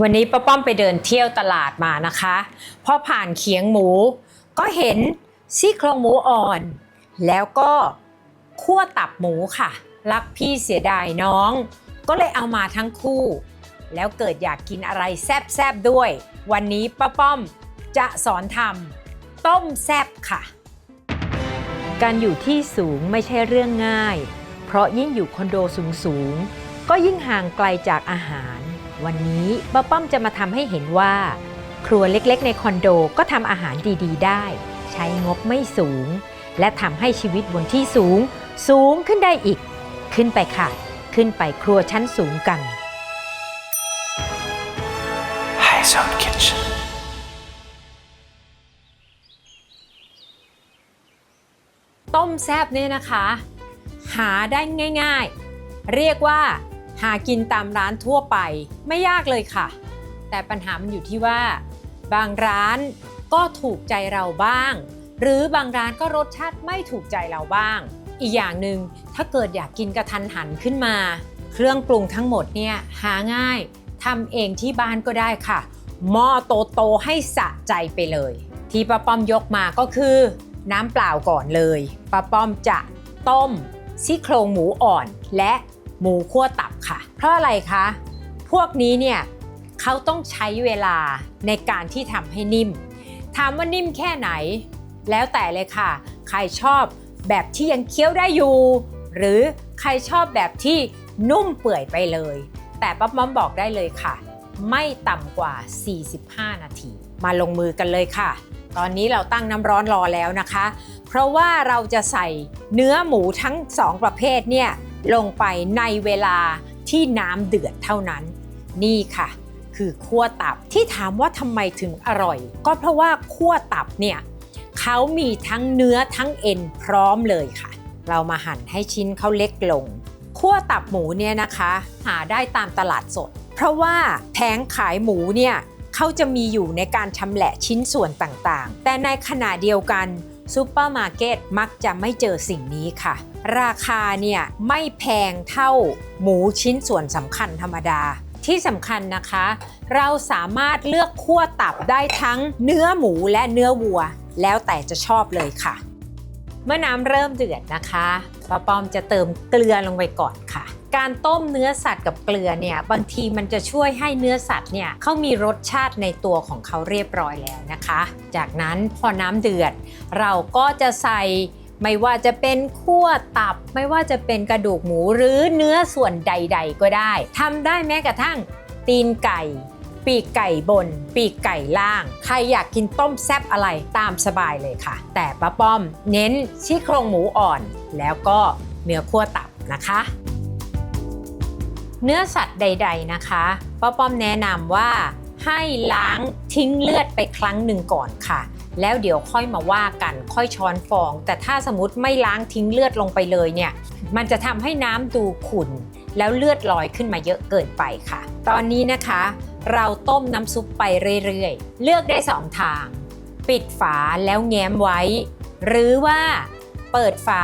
วันนี้ป้าป้อมไปเดินเที่ยวตลาดมานะคะพอผ่านเขียงหมูก็เห็นซี่โครงหมูอ่อนแล้วก็คั่วตับหมูค่ะรักพี่เสียดายน้องก็เลยเอามาทั้งคู่แล้วเกิดอยากกินอะไรแซ่บๆด้วยวันนี้ป้าป้อมจะสอนทำต้มแซ่บค่ะการอยู่ที่สูงไม่ใช่เรื่องง่ายเพราะยิ่งอยู่คอนโดสูงๆก็ยิ่งห่างไกลจากอาหารวันนี้ป้าป้อมจะมาทำให้เห็นว่าครัวเล็กๆในคอนโดก็ทำอาหารดีๆได้ใช้งบไม่สูงและทำให้ชีวิตบนที่สูงขึ้นได้อีกขึ้นไปค่ะขึ้นไปครัวชั้นสูงกัน High Zone Kitchen ต้มแซ่บเนี่ยนะคะหาได้ง่ายๆเรียกว่าหากินตามร้านทั่วไปไม่ยากเลยค่ะแต่ปัญหามันอยู่ที่ว่าบางร้านก็ถูกใจเราบ้างหรือบางร้านก็รสชาติไม่ถูกใจเราบ้างอีกอย่างหนึ่งถ้าเกิดอยากกินกระทันหันขึ้นมาเครื่องปรุงทั้งหมดเนี่ยหาง่ายทำเองที่บ้านก็ได้ค่ะหม้อโตๆให้สะใจไปเลยที่ป้าป้อมยกมาก็คือน้ำเปล่าก่อนเลยป้าป้อมจะต้มซี่โครงหมูอ่อนและหมูคั่วตับค่ะเพราะอะไรคะพวกนี้เนี่ยเขาต้องใช้เวลาในการที่ทำให้นิ่มถามว่านิ่มแค่ไหนแล้วแต่เลยค่ะใครชอบแบบที่ยังเคี้ยวได้อยู่หรือใครชอบแบบที่นุ่มเปื่อยไปเลยแต่ป้าป้อมบอกได้เลยค่ะไม่ต่ำกว่า45นาทีมาลงมือกันเลยค่ะตอนนี้เราตั้งน้ำร้อนรอแล้วนะคะเพราะว่าเราจะใส่เนื้อหมูทั้ง2ประเภทเนี่ยลงไปในเวลาที่น้ำเดือดเท่านั้นนี่ค่ะคือคั่วตับที่ถามว่าทำไมถึงอร่อยก็เพราะว่าคั่วตับเนี่ยเขามีทั้งเนื้อทั้งเอ็นพร้อมเลยค่ะเรามาหั่นให้ชิ้นเขาเล็กลงคั่วตับหมูเนี่ยนะคะหาได้ตามตลาดสดเพราะว่าแผงขายหมูเนี่ยเขาจะมีอยู่ในการชำแหละชิ้นส่วนต่างๆแต่ในขณะเดียวกันซูเปอร์มาร์เก็ตมักจะไม่เจอสิ่งนี้ค่ะราคาเนี่ยไม่แพงเท่าหมูชิ้นส่วนสำคัญธรรมดาที่สำคัญนะคะเราสามารถเลือกคั่วตับได้ทั้งเนื้อหมูและเนื้อวัวแล้วแต่จะชอบเลยค่ะเมื่อน้ำเริ่มเดือดนะคะป้าป้อมจะเติมเกลือลงไปก่อนค่ะการต้มเนื้อสัตว์กับเกลือเนี่ยบางทีมันจะช่วยให้เนื้อสัตว์เนี่ยเขามีรสชาติในตัวของเขาเรียบร้อยแล้วนะคะจากนั้นพอน้ำเดือดเราก็จะใส่ไม่ว่าจะเป็นคั่วตับไม่ว่าจะเป็นกระดูกหมูหรือเนื้อส่วนใดๆก็ได้ทำได้แม้กระทั่งตีนไก่ปีกไก่บนปีกไก่ล่างใครอยากกินต้มแซ่บอะไรตามสบายเลยค่ะแต่ป้าป้อมเน้นซี่โครงหมูอ่อนแล้วก็เนื้อคั่วตับนะคะเนื้อสัตว์ใดๆนะคะป้าป้อมแนะนำว่าให้ล้างทิ้งเลือดไปครั้งหนึ่งก่อนค่ะแล้วเดี๋ยวค่อยมาว่ากันค่อยช้อนฟองแต่ถ้าสมมติไม่ล้างทิ้งเลือดลงไปเลยเนี่ยมันจะทำให้น้ำดูขุ่นแล้วเลือดลอยขึ้นมาเยอะเกินไปค่ะตอนนี้นะคะเราต้มน้ำซุปไปเรื่อยๆเลือกได้2ทางปิดฝาแล้วแง้มไว้หรือว่าเปิดฝา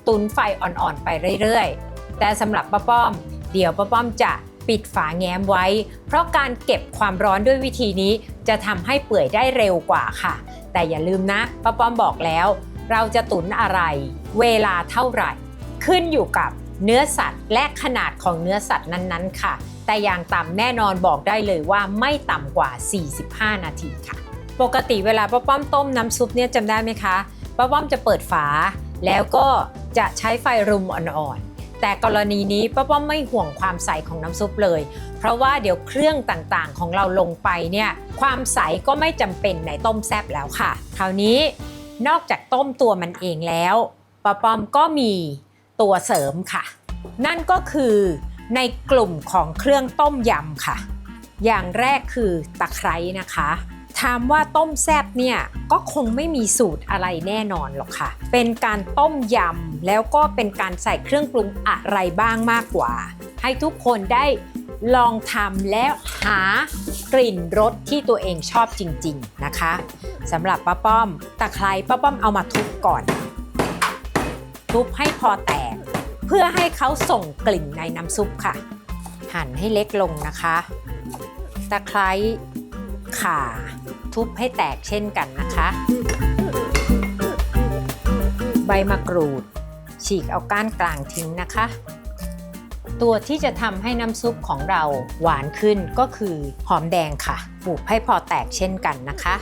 ตุ๋นไฟอ่อนๆไปเรื่อยๆแต่สำหรับป้าป้อมเดี๋ยวป้าป้อมจะปิดฝาแง้มไว้เพราะการเก็บความร้อนด้วยวิธีนี้จะทำให้เปื่อยได้เร็วกว่าค่ะแต่อย่าลืมนะป้าป้อมบอกแล้วเราจะตุ๋นอะไรเวลาเท่าไหร่ขึ้นอยู่กับเนื้อสัตว์และขนาดของเนื้อสัตว์นั้นๆค่ะแต่อย่างต่ำแน่นอนบอกได้เลยว่าไม่ต่ำกว่า45นาทีค่ะปกติเวลาป้าป้อมต้มน้ำซุปเนี่ยจำได้ไหมคะป้าป้อมจะเปิดฝาแล้วก็จะใช้ไฟรุมอ่อนๆแต่กรณีนี้ป้าป้อมไม่ห่วงความใสของน้ำซุปเลยเพราะว่าเดี๋ยวเครื่องต่างๆของเราลงไปเนี่ยความใสก็ไม่จำเป็นในต้มแซ่บแล้วค่ะคราวนี้นอกจากต้มตัวมันเองแล้วป้าป้อมก็มีตัวเสริมค่ะนั่นก็คือในกลุ่มของเครื่องต้มยำค่ะอย่างแรกคือตะไคร้นะคะถามว่าต้มแซ่บเนี่ยก็คงไม่มีสูตรอะไรแน่นอนหรอกค่ะเป็นการต้มยำแล้วก็เป็นการใส่เครื่องปรุงอะไรบ้างมากกว่าให้ทุกคนได้ลองทำแล้วหากลิ่นรสที่ตัวเองชอบจริงๆนะคะสำหรับป้าป้อมตะไคร้ป้าป้อมเอามาทุบก่อนทุบให้พอแตกเพื่อให้เขาส่งกลิ่นในน้ำซุปค่ะหั่นให้เล็กลงนะคะ ตะไคร้ข่าทุบให้แตกเช่นกันนะคะ ใบมะกรูดฉีกเอาก้านกลางทิ้งนะคะ ตัวที่จะทำให้น้ำซุปของเราหวานขึ้นก็คือหอมแดงค่ะบุบให้พอแตกเช่นกันนะคะ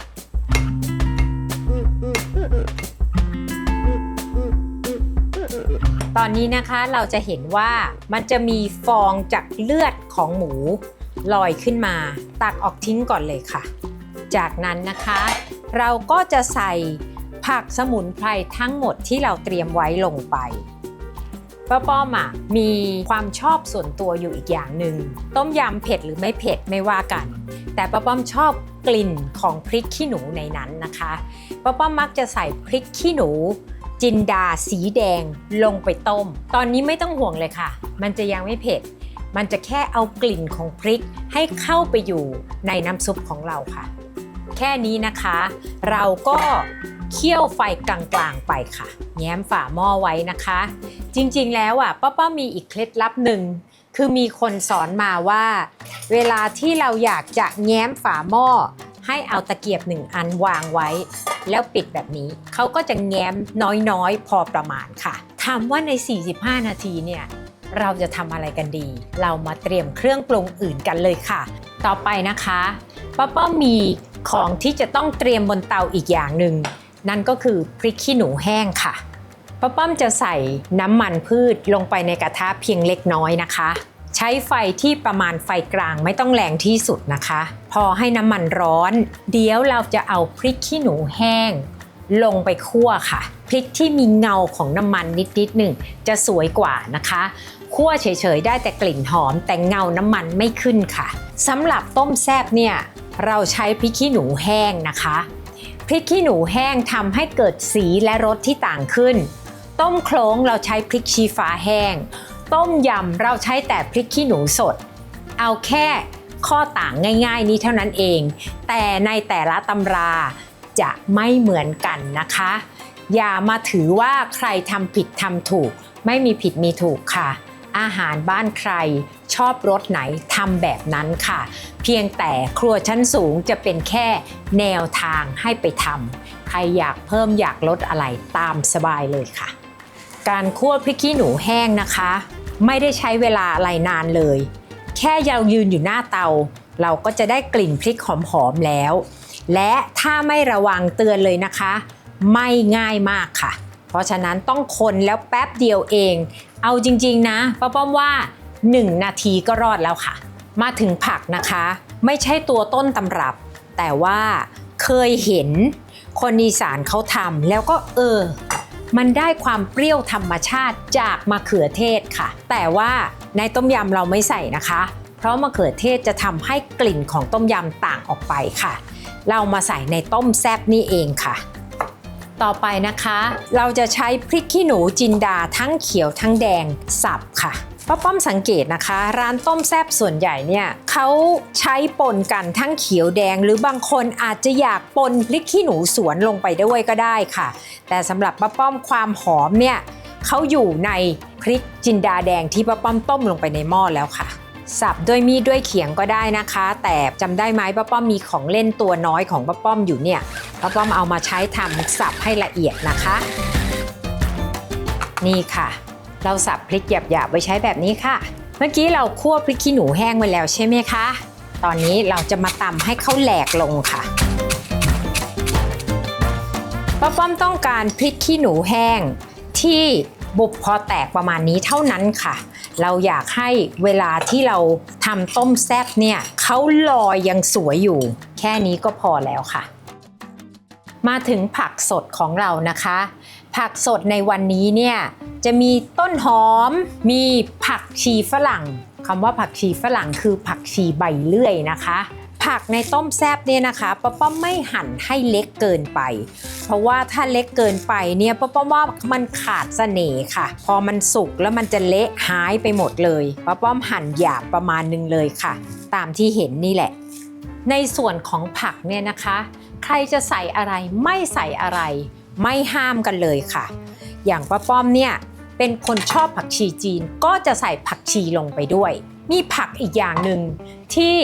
ตอนนี้นะคะเราจะเห็นว่ามันจะมีฟองจากเลือดของหมูลอยขึ้นมาตักออกทิ้งก่อนเลยค่ะจากนั้นนะคะเราก็จะใส่ผักสมุนไพรทั้งหมดที่เราเตรียมไว้ลงไปป้าป้อมมีความชอบส่วนตัวอยู่อีกอย่างหนึ่งต้มยำเผ็ดหรือไม่เผ็ดไม่ว่ากันแต่ป้าป้อมชอบกลิ่นของพริกขี้หนูในนั้นนะคะป้าป้อมมักจะใส่พริกขี้หนูจินดาสีแดงลงไปต้มตอนนี้ไม่ต้องห่วงเลยค่ะมันจะยังไม่เผ็ดมันจะแค่เอากลิ่นของพริกให้เข้าไปอยู่ในน้ำซุปของเราค่ะแค่นี้นะคะเราก็เคี่ยวไฟกลางๆไปค่ะแง้มฝาหม้อไว้นะคะจริงๆแล้วป้ามีอีกเคล็ดลับหนึ่งคือมีคนสอนมาว่าเวลาที่เราอยากจะแง้มฝาหม้อให้เอาตะเกียบ1 อันวางไว้แล้วปิดแบบนี้เขาก็จะแง้มน้อยๆพอประมาณค่ะถามว่าใน45 นาทีเนี่ยเราจะทำอะไรกันดีเรามาเตรียมเครื่องปรุงอื่นกันเลยค่ะต่อไปนะคะป้ามีของที่จะต้องเตรียมบนเตาอีกอย่างหนึ่งนั่นก็คือพริกขี้หนูแห้งค่ะป้อมจะใส่น้ำมันพืชลงไปในกระทะเพียงเล็กน้อยนะคะใช้ไฟที่ประมาณไฟกลางไม่ต้องแรงที่สุดนะคะพอให้น้ำมันร้อนเดี๋ยวเราจะเอาพริกขี้หนูแห้งลงไปคั่วค่ะพริกที่มีเงาของน้ำมันนิดหนึ่งจะสวยกว่านะคะคั่วเฉยๆได้แต่กลิ่นหอมแต่เงาน้ำมันไม่ขึ้นค่ะสำหรับต้มแซ่บเนี่ยเราใช้พริกขี้หนูแห้งนะคะพริกขี้หนูแห้งทำให้เกิดสีและรสที่ต่างขึ้นต้มโคลงเราใช้พริกชี้ฟ้าแห้งต้มยำเราใช้แต่พริกขี้หนูสดเอาแค่ข้อต่างง่ายๆนี้เท่านั้นเองแต่ในแต่ละตำราจะไม่เหมือนกันนะคะอย่ามาถือว่าใครทำผิดทำถูกไม่มีผิดมีถูกค่ะอาหารบ้านใครชอบรสไหนทำแบบนั้นค่ะเพียงแต่ครัวชั้นสูงจะเป็นแค่แนวทางให้ไปทำใครอยากเพิ่มอยากลดอะไรตามสบายเลยค่ะการคั่วพริกขี้หนูแห้งนะคะไม่ได้ใช้เวลาอะไรนานเลยแค่เรายืนอยู่หน้าเตาเราก็จะได้กลิ่นพริกหอมๆแล้วและถ้าไม่ระวังเตือนเลยนะคะไม่ง่ายมากค่ะเพราะฉะนั้นต้องคนแล้วแป๊บเดียวเองเอาจริงๆนะป้อมว่า1 นาทีก็รอดแล้วค่ะมาถึงผักนะคะไม่ใช่ตัวต้นตำรับแต่ว่าเคยเห็นคนอีสานเขาทำแล้วก็มันได้ความเปรี้ยวธรรมชาติจากมะเขือเทศค่ะแต่ว่าในต้มยำเราไม่ใส่นะคะเพราะมะเขือเทศจะทำให้กลิ่นของต้มยำต่างออกไปค่ะเรามาใส่ในต้มแซ่บนี่เองค่ะต่อไปนะคะเราจะใช้พริกขี้หนูจินดาทั้งเขียวทั้งแดงสับค่ะป้อมสังเกตนะคะร้านต้มแซ่บส่วนใหญ่เนี่ยเขาใช้ปนกันทั้งเขียวแดงหรือบางคนอาจจะอยากปนพริกขี้หนูสวนลงไปด้วยก็ได้ค่ะแต่สำหรับป้อมความหอมเนี่ยเขาอยู่ในพริกจินดาแดงที่ป้อมต้มลงไปในหม้อแล้วค่ะสับด้วยมีดด้วยเขียงก็ได้นะคะแต่จำได้ไหมป้อมมีของเล่นตัวน้อยของป้อมอยู่เนี่ยป้อมเอามาใช้ทำสับให้ละเอียดนะคะนี่ค่ะเราสับพริกหยาบๆไว้ใช้แบบนี้ค่ะเมื่อกี้เราคั่วพริกขี้หนูแห้งไว้แล้วใช่ไหมคะตอนนี้เราจะมาตำให้เขาแหลกลงค่ะป้อมต้องการพริกขี้หนูแห้งที่บุบพอแตกประมาณนี้เท่านั้นค่ะเราอยากให้เวลาที่เราทำต้มแซ่บเนี่ยเขาลอยยังสวยอยู่แค่นี้ก็พอแล้วค่ะมาถึงผักสดของเรานะคะผักสดในวันนี้เนี่ยจะมีต้นหอมมีผักชีฝรั่งคำว่าผักชีฝรั่งคือผักชีใบเลื่อยนะคะผักในต้มแซ่บเนี่ยนะคะป้อมไม่หั่นให้เล็กเกินไปเพราะว่าถ้าเล็กเกินไปเนี่ยป้อมว่ามันขาดเสน่ห์ค่ะพอมันสุกแล้วมันจะเละหายไปหมดเลยป้อมหั่นหยาบประมาณนึงเลยค่ะตามที่เห็นนี่แหละในส่วนของผักเนี่ยนะคะใครจะใส่อะไรไม่ใส่อะไรไม่ห้ามกันเลยค่ะอย่างป้อมเนี่ยเป็นคนชอบผักชีจีนก็จะใส่ผักชีลงไปด้วยมีผักอีกอย่างหนึ่งที่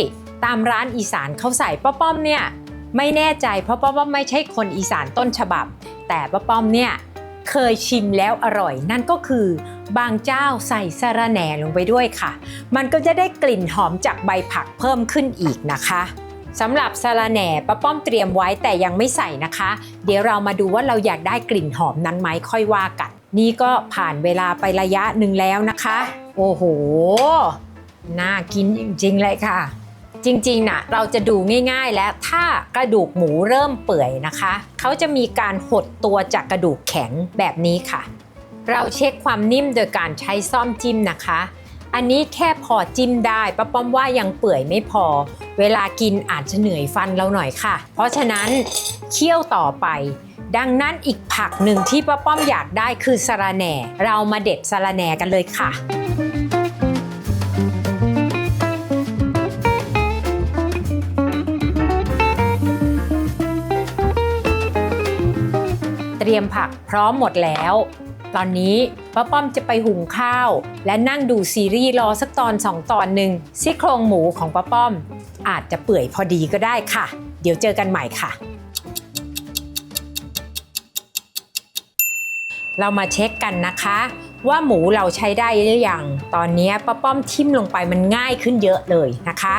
ตามร้านอีสานเขาใส่ป้าป้อมเนี่ยไม่แน่ใจเพราะป้าป้อมไม่ใช่คนอีสานต้นฉบับแต่ป้าป้อมเนี่ยเคยชิมแล้วอร่อยนั่นก็คือบางเจ้าใส่สะระแหน่ลงไปด้วยค่ะมันก็จะได้กลิ่นหอมจากใบผักเพิ่มขึ้นอีกนะคะสำหรับสะระแหน่ป้าป้อมเตรียมไว้แต่ยังไม่ใส่นะคะเดี๋ยวเรามาดูว่าเราอยากได้กลิ่นหอมนั้นไหมค่อยว่ากันนี่ก็ผ่านเวลาไประยะหนึ่งแล้วนะคะโอ้โหน่ากินจริงๆเลยค่ะจริงๆนะเราจะดูง่ายๆแล้วถ้ากระดูกหมูเริ่มเปื่อยนะคะเขาจะมีการหดตัวจากกระดูกแข็งแบบนี้ค่ะเราเช็คความนิ่มโดยการใช้ซ่อมจิ้มนะคะอันนี้แค่พอจิ้มได้ป้าป้อมว่ายังเปื่อยไม่พอเวลากินอาจจะเหนื่อยฟันเราหน่อยค่ะเพราะฉะนั้นเคี่ยวต่อไปดังนั้นอีกผักหนึ่งที่ป้าป้อมอยากได้คือสะระแหน่เรามาเด็ดสะระแหน่กันเลยค่ะเตรียมผักพร้อมหมดแล้วตอนนี้ป้าป้อมจะไปหุงข้าวและนั่งดูซีรีส์รอสักตอน2 ตอนหนึ่งซี่โครงหมูของป้าป้อมอาจจะเปื่อยพอดีก็ได้ค่ะเดี๋ยวเจอกันใหม่ค่ะเรามาเช็คกันนะคะว่าหมูเราใช้ได้หรือยังตอนนี้ป้าป้อมทิ่มลงไปมันง่ายขึ้นเยอะเลยนะคะ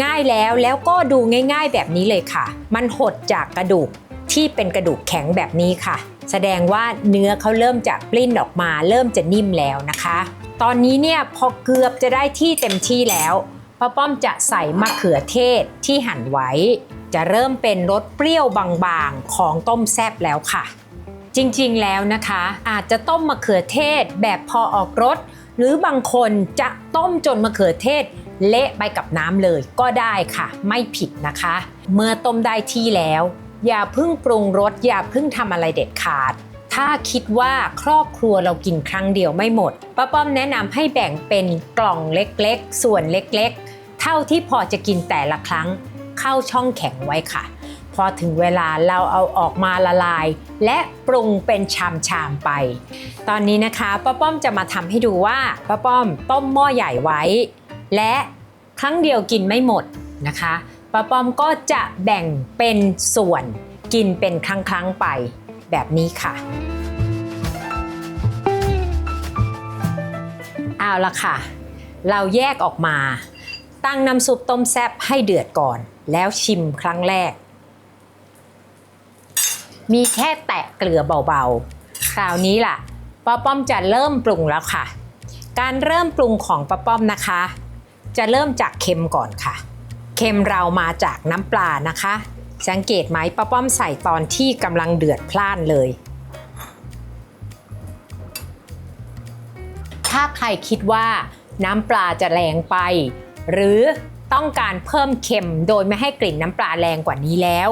ง่ายแล้วก็ดูง่ายๆแบบนี้เลยค่ะมันหดจากกระดูกที่เป็นกระดูกแข็งแบบนี้ค่ะแสดงว่าเนื้อเขาเริ่มจะปลิ้นออกมาเริ่มจะนิ่มแล้วนะคะตอนนี้เนี่ยพอเกือบจะได้ที่เต็มที่แล้วป้าป้อมจะใส่มะเขือเทศที่หั่นไว้จะเริ่มเป็นรสเปรี้ยวบางๆของต้มแซ่บแล้วค่ะจริงๆแล้วนะคะอาจจะต้มมะเขือเทศแบบพอออกรสหรือบางคนจะต้มจนมะเขือเทศเละไปกับน้ำเลยก็ได้ค่ะไม่ผิดนะคะเมื่อต้มได้ที่แล้วอย่าเพิ่งปรุงรสอย่าเพิ่งทำอะไรเด็ดขาดถ้าคิดว่าครอบครัวเรากินครั้งเดียวไม่หมดป้าป้อมแนะนำให้แบ่งเป็นกล่องเล็กๆส่วนเล็กๆเท่าที่พอจะกินแต่ละครั้งเข้าช่องแข็งไว้ค่ะพอถึงเวลาเราเอาออกมาละลายและปรุงเป็นชามๆไปตอนนี้นะคะป้าป้อมจะมาทำให้ดูว่าป้าป้อมต้มหม้อใหญ่ไว้และครั้งเดียวกินไม่หมดนะคะป้าป้อมก็จะแบ่งเป็นส่วนกินเป็นครั้งๆไปแบบนี้ค่ะเอาละค่ะเราแยกออกมาตั้งน้ำซุปต้มแซ่บให้เดือดก่อนแล้วชิมครั้งแรกมีแค่แตะเกลือเบาๆคราวนี้ล่ะป้าป้อมจะเริ่มปรุงแล้วค่ะการเริ่มปรุงของป้าป้อมนะคะจะเริ่มจากเค็มก่อนค่ะเค็มเรามาจากน้ำปลานะคะสังเกตไหมป้าป้อมใส่ตอนที่กำลังเดือดพล่านเลยถ้าใครคิดว่าน้ำปลาจะแรงไปหรือต้องการเพิ่มเค็มโดยไม่ให้กลิ่นน้ำปลาแรงกว่านี้แล้ว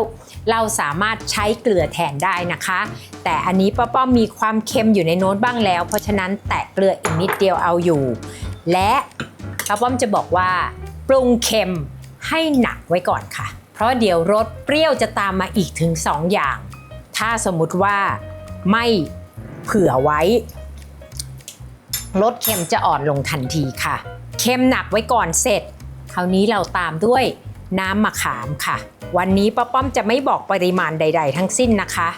เราสามารถใช้เกลือแทนได้นะคะแต่อันนี้ป้าป้อมมีความเค็มอยู่ในโน้ตบ้างแล้วเพราะฉะนั้นแตะเกลืออีกนิดเดียวเอาอยู่และป้าป้อมจะบอกว่าปรุงเค็มให้หนักไว้ก่อนค่ะเพราะเดี๋ยวรสเปรี้ยวจะตามมาอีกถึง2 อย่างถ้าสมมุติว่าไม่เผื่อไว้รสเค็มจะอ่อนลงทันทีค่ะเค็มหนักไว้ก่อนเสร็จคราวนี้เราตามด้วยน้ำมะขามค่ะวันนี้ป้าป้อมจะไม่บอกปริมาณใดๆทั้งสิ้นนะคะ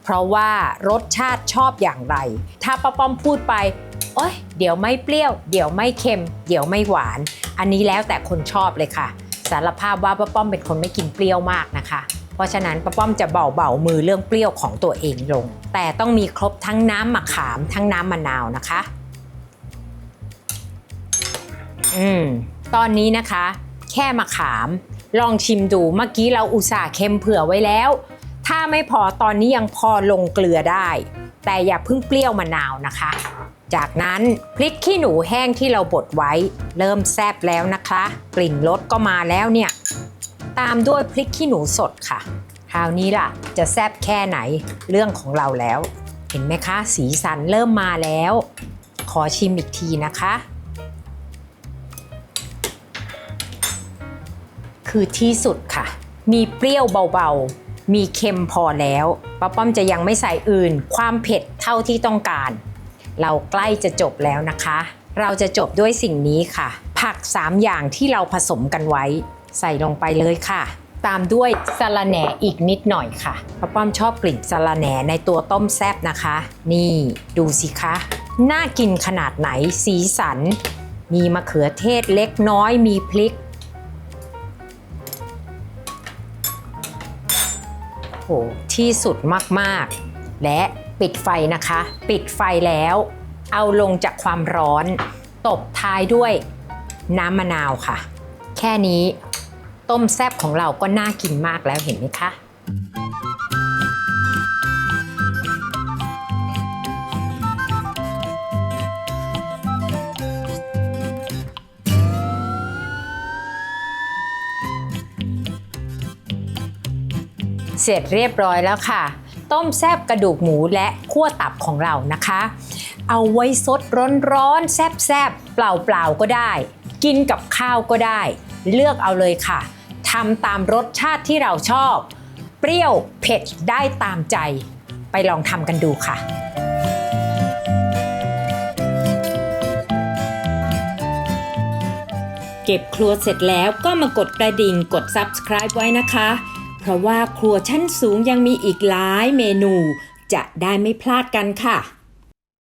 เพราะว่ารสชาติชอบอย่างไรถ้าป้าป้อมพูดไปโอ๊ยเดี๋ยวไม่เปรี้ยวเดี๋ยวไม่เค็มเดี๋ยวไม่หวานอันนี้แล้วแต่คนชอบเลยค่ะสารภาพว่าป้าป้อมเป็นคนไม่กินเปรี้ยวมากนะคะเพราะฉะนั้นป้าป้อมจะเบามือเรื่องเปรี้ยวของตัวเองลงแต่ต้องมีครบทั้งน้ำมะขามทั้งน้ำมะนาวนะคะตอนนี้นะคะแค่มะขามลองชิมดูเมื่อกี้เราอุตส่าห์เค็มเผื่อไว้แล้วถ้าไม่พอตอนนี้ยังพอลงเกลือได้แต่อย่าเพิ่งเปรี้ยวมะนาวนะคะจากนั้นพริกขี้หนูแห้งที่เราบดไว้เริ่มแซ่บแล้วนะคะกลิ่นรสก็มาแล้วเนี่ยตามด้วยพริกขี้หนูสดค่ะคราวนี้ล่ะจะแซ่บแค่ไหนเรื่องของเราแล้วเห็นไหมคะสีสันเริ่มมาแล้วขอชิมอีกทีนะคะคือที่สุดค่ะมีเปรี้ยวเบาๆมีเค็มพอแล้วป้าป้อมจะยังไม่ใส่อื่นความเผ็ดเท่าที่ต้องการเราใกล้จะจบแล้วนะคะเราจะจบด้วยสิ่งนี้ค่ะผัก3 อย่างที่เราผสมกันไว้ ใส่ลงไปเลยค่ะ ตามด้วยสะระแหน่อีกนิดหน่อยค่ะเพราะป้อมชอบกลิ่นสะระแหน่ในตัวต้มแซ่บนะคะ นี่ดูสิคะน่ากินขนาดไหนสีสันมีมะเขือเทศเล็กน้อยมีพริกโหที่สุดมากๆและปิดไฟนะคะปิดไฟแล้วเอาลงจากความร้อนตบท้ายด้วยน้ำมะนาวค่ะแค่นี้ต้มแซ่บของเราก็น่ากินมากแล้วเห็นไหมคะเสร็จเรียบร้อยแล้วค่ะต้มแซ่บกระดูกหมูและคั่วตับของเรานะคะเอาไว้ซดร้อนๆแซ่บๆเปล่าๆก็ได้กินกับข้าวก็ได้เลือกเอาเลยค่ะทำตามรสชาติที่เราชอบเปรี้ยวเผ็ดได้ตามใจไปลองทำกันดูค่ะเก็บครัวเสร็จแล้วก็มากดกระดิ่งกด Subscribe ไว้นะคะเพราะว่าครัวชั้นสูงยังมีอีกหลายเมนูจะได้ไม่พลาดกันค่ะ